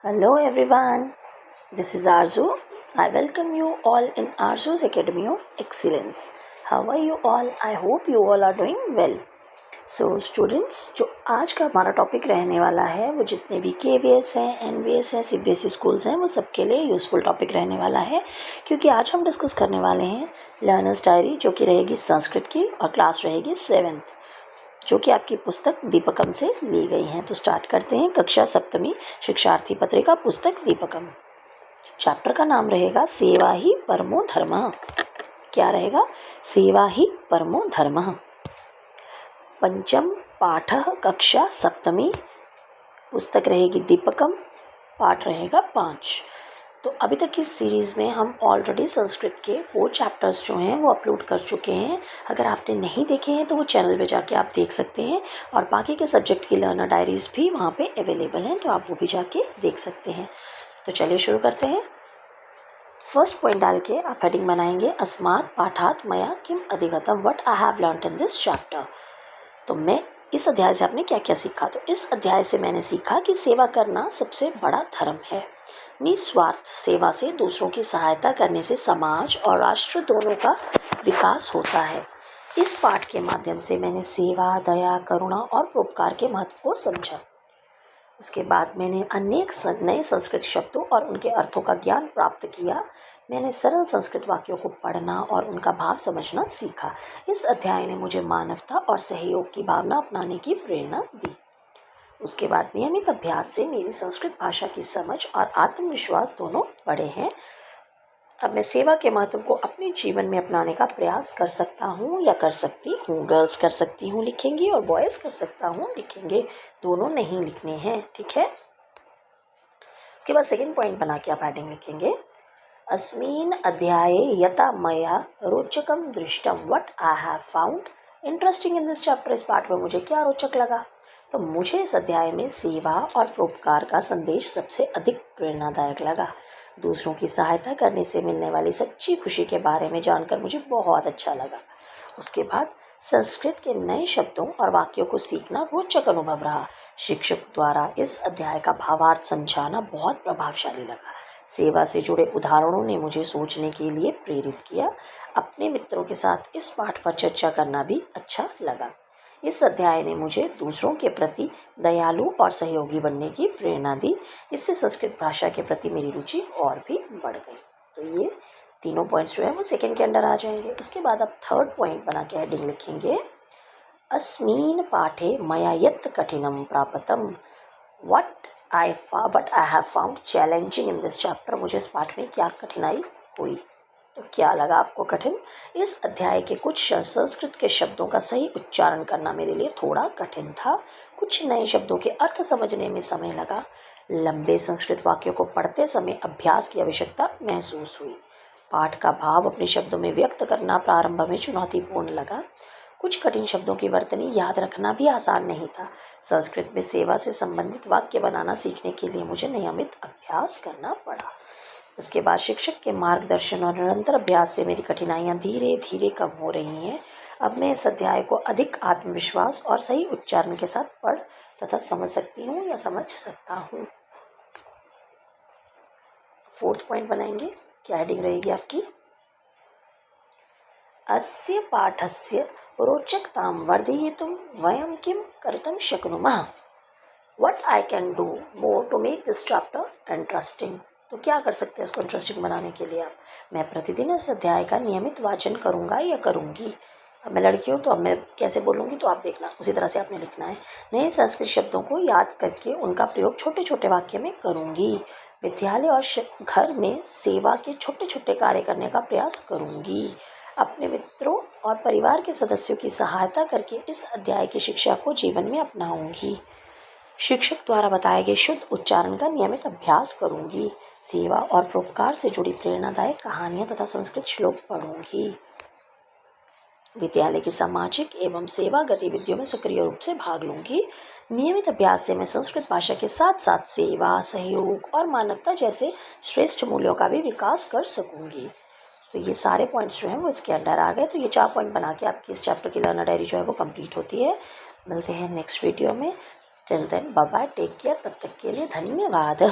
Hello everyone, this is Arzu. I welcome you all in Arzu's Academy of Excellence. How are you all? I hope you all are doing well. So students, जो आज का हमारा topic रहने वाला है वो जितने भी KVS हैं, NVS हैं, CBSE स्कूल्स हैं वो सबके लिए यूज़फुल टॉपिक रहने वाला है, क्योंकि आज हम डिस्कस करने वाले हैं लर्नर्स डायरी, जो कि रहेगी संस्कृत की और क्लास रहेगी 7th, जो कि आपकी पुस्तक दीपकम से ली गई हैं। तो स्टार्ट करते हैं। कक्षा सप्तमी शिक्षार्थी पत्रिका पुस्तक दीपकम। चैप्टर का नाम रहेगा सेवा ही परमो धर्मः। क्या रहेगा? सेवा ही परमो धर्मः। पंचम पाठः कक्षा सप्तमी, पुस्तक रहेगी दीपकम, पाठ रहेगा 5। तो अभी तक की सीरीज़ में हम ऑलरेडी संस्कृत के 4 चैप्टर्स जो हैं वो अपलोड कर चुके हैं। अगर आपने नहीं देखे हैं तो वो चैनल पे जाके आप देख सकते हैं, और बाकी के सब्जेक्ट की लर्नर डायरीज़ भी वहाँ पे अवेलेबल हैं, तो आप वो भी जाके देख सकते हैं। तो चलिए शुरू करते हैं। फर्स्ट पॉइंट डाल के आप हेडिंग बनाएंगे अस्मात् पाठात् मया किम अधिगतम, what I have learned in this chapter. तो मैं इस अध्याय से आपने क्या क्या सीखा? तो इस अध्याय से मैंने सीखा कि सेवा करना सबसे बड़ा धर्म है। निस्वार्थ सेवा से दूसरों की सहायता करने से समाज और राष्ट्र दोनों का विकास होता है। इस पाठ के माध्यम से मैंने सेवा, दया, करुणा और परोपकार के महत्व को समझा। उसके बाद मैंने अनेक नए संस्कृत शब्दों और उनके अर्थों का ज्ञान प्राप्त किया। मैंने सरल संस्कृत वाक्यों को पढ़ना और उनका भाव समझना सीखा। इस अध्याय ने मुझे मानवता और सहयोग की भावना अपनाने की प्रेरणा दी। उसके बाद नियमित अभ्यास से मेरी संस्कृत भाषा की समझ और आत्मविश्वास दोनों बढ़े हैं। अब मैं सेवा के महत्व को अपने जीवन में अपनाने का प्रयास कर सकता हूँ या कर सकती हूँ। गर्ल्स कर सकती हूँ लिखेंगे और बॉयज़ कर सकता हूँ लिखेंगे, दोनों नहीं लिखने हैं, ठीक है। उसके बाद सेकेंड पॉइंट बना के आप हेडिंग लिखेंगे अस्मिन् अध्याये यथा मया रोचकम दृष्टम, what I have found interesting in this chapter. इस पाठ में मुझे क्या रोचक लगा? तो मुझे इस अध्याय में सेवा और परोपकार का संदेश सबसे अधिक प्रेरणादायक लगा। दूसरों की सहायता करने से मिलने वाली सच्ची खुशी के बारे में जानकर मुझे बहुत अच्छा लगा। उसके बाद संस्कृत के नए शब्दों और वाक्यों को सीखना रोचक अनुभव रहा। शिक्षक द्वारा इस अध्याय का भावार्थ समझाना बहुत प्रभावशाली लगा। सेवा से जुड़े उदाहरणों ने मुझे सोचने के लिए प्रेरित किया। अपने मित्रों के साथ इस पाठ पर चर्चा करना भी अच्छा लगा। इस अध्याय ने मुझे दूसरों के प्रति दयालु और सहयोगी बनने की प्रेरणा दी। इससे संस्कृत भाषा के प्रति मेरी रुचि और भी बढ़ गई। तो ये तीनों पॉइंट्स जो है वो सेकंड के अंडर आ जाएंगे। उसके बाद आप थर्ड पॉइंट बना के हेडिंग लिखेंगे अस्मिन् पाठे मया यत् कठिनं प्राप्तम, what I have found challenging in this chapter. मुझे इस पाठ में क्या कठिनाई हुई? तो क्या लगा आपको कठिन? इस अध्याय के कुछ संस्कृत के शब्दों का सही उच्चारण करना मेरे लिए थोड़ा कठिन था। कुछ नए शब्दों के अर्थ समझने में समय लगा। लंबे संस्कृत वाक्यों को पढ़ते समय अभ्यास की आवश्यकता महसूस हुई। पाठ का भाव अपने शब्दों में व्यक्त करना प्रारंभ में चुनौतीपूर्ण लगा। कुछ कठिन शब्दों की वर्तनी याद रखना भी आसान नहीं था। संस्कृत में सेवा से संबंधित वाक्य बनाना सीखने के लिए मुझे नियमित अभ्यास करना पड़ा। उसके बाद शिक्षक के मार्गदर्शन और निरंतर अभ्यास से मेरी कठिनाइयाँ धीरे धीरे कम हो रही हैं। अब मैं इस अध्याय को अधिक आत्मविश्वास और सही उच्चारण के साथ पढ़ तथा समझ सकती हूँ या समझ सकता हूँ। फोर्थ पॉइंट बनाएंगे। क्या हेडिंग रहेगी आपकी? अस्य पाठस्य रोचकतां वर्धयितुं वयं किं कर्तुं शक्नुमः, what I can do more to make this chapter interesting. तो क्या कर सकते हैं इसको इंटरेस्टिंग बनाने के लिए आप? मैं प्रतिदिन इस अध्याय का नियमित वाचन करूँगा या करूँगी। अब मैं लड़की हूँ तो अब मैं कैसे बोलूँगी तो आप देखना, उसी तरह से आपने लिखना है। नए संस्कृत शब्दों को याद करके उनका प्रयोग छोटे छोटे वाक्य में करूँगी। विद्यालय और घर में सेवा के छोटे छोटे कार्य करने का प्रयास करूँगी। अपने मित्रों और परिवार के सदस्यों की सहायता करके इस अध्याय की शिक्षा को जीवन में अपनाऊँगी। शिक्षक द्वारा बताए गए शुद्ध उच्चारण का नियमित अभ्यास करूंगी। सेवा और परोपकार से जुड़ी प्रेरणादायक कहानियां तथा संस्कृत श्लोक पढ़ूंगी। विद्यालय की सामाजिक एवं सेवा गतिविधियों में सक्रिय रूप से भाग लूंगी। नियमित अभ्यास से मैं संस्कृत भाषा के साथ साथ सेवा, सहयोग और मानवता जैसे श्रेष्ठ मूल्यों का भी विकास कर सकूंगी। तो ये सारे पॉइंट्स जो हैं वो इसके अंदर आ गए। तो ये 4 पॉइंट बना के आपकी इस चैप्टर की लर्नर डायरी जो है वो कंप्लीट होती है। मिलते हैं नेक्स्ट वीडियो में। Till then bye bye, take care. तब तक के लिए धन्यवाद।